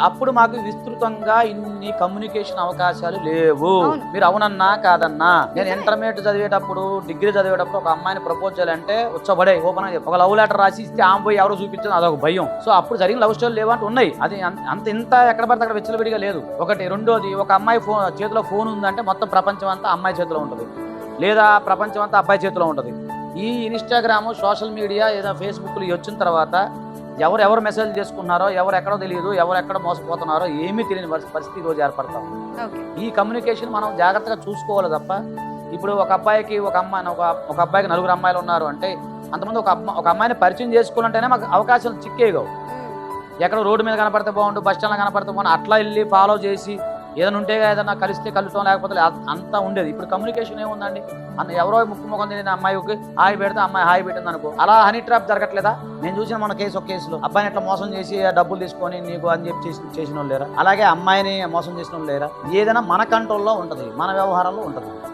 అప్పుడు మాకు విస్తృతంగా ఇన్ని కమ్యూనికేషన్ అవకాశాలు లేవు. అవును. మీరు అవునన్నా కాదన్నా. నేను ఇంటర్మీడియట్ చదివేటప్పుడు, డిగ్రీ చదివేటప్పుడు ఒక అమ్మాయిని ప్రపోజ్ చేయాలంటే ఉచ్చబడే ఓపెన్ ఒక లవ్ లెటర్ రాసి ఇస్తే ఆమె పోయి ఎవరో చూపించింది అదొక భయం. సో అప్పుడు జరిగిన లవ్ స్టోరీ లేవంటే ఉన్నాయి. అది అంత ఇంత ఎక్కడ పడితే అక్కడ విచ్చలవిడిగా లేదు. ఒకటి. రెండోది, ఒక అమ్మాయి చేతిలో ఫోన్ ఉందంటే మొత్తం ప్రపంచం అంతా అమ్మాయి చేతిలో ఉంటుంది, లేదా ప్రపంచం అంతా అబ్బాయి చేతిలో ఉంటుంది. ఈ ఇన్స్టాగ్రామ్, సోషల్ మీడియా, ఏదో ఫేస్బుక్లు వచ్చిన తర్వాత ఎవరెవరు మెసేజ్ చేసుకున్నారో, ఎవరు ఎక్కడో తెలియదు, ఎవరు ఎక్కడ మోసపోతున్నారో ఏమీ తెలియని పరిస్థితి ఈరోజు ఏర్పడతాం. ఈ కమ్యూనికేషన్ మనం జాగ్రత్తగా చూసుకోవాలి తప్ప, ఇప్పుడు ఒక అబ్బాయికి ఒక అమ్మాయి, ఒక అబ్బాయికి 4 అమ్మాయిలు ఉన్నారు అంటే అంతమంది ఒక అమ్మాయిని పరిచయం చేసుకోవాలంటేనే మాకు అవకాశాలు చిక్కేయగవు. ఎక్కడ రోడ్డు మీద కనపడితే బాగుండు, బస్ స్టాండ్లో కనపడితే బాగుండు, అట్లా వెళ్ళి ఫాలో చేసి ఏదైనా ఉంటే ఏదైనా కలిస్తే కలుస్తాం, లేకపోతే అంతా ఉండేది. ఇప్పుడు కమ్యూనికేషన్ ఏముందండి, ఎవరో ముఖం తెలియని అమ్మాయికి హాయి పెడితే అమ్మాయి హాయి పెట్టింది అనుకో, అలా హనీ ట్రాప్ జరగట్లేదా? నేను చూసిన మన ఒక కేసులో అబ్బాయిని ఇట్లా మోసం చేసి డబ్బులు తీసుకొని నీకు అని చెప్పి చేసిన వాళ్ళు లేరా? అలాగే అమ్మాయిని మోసం చేసిన వాళ్ళు లేరా? ఏదైనా మన కంట్రోల్లో ఉంటుంది, మన వ్యవహారంలో ఉంటుంది.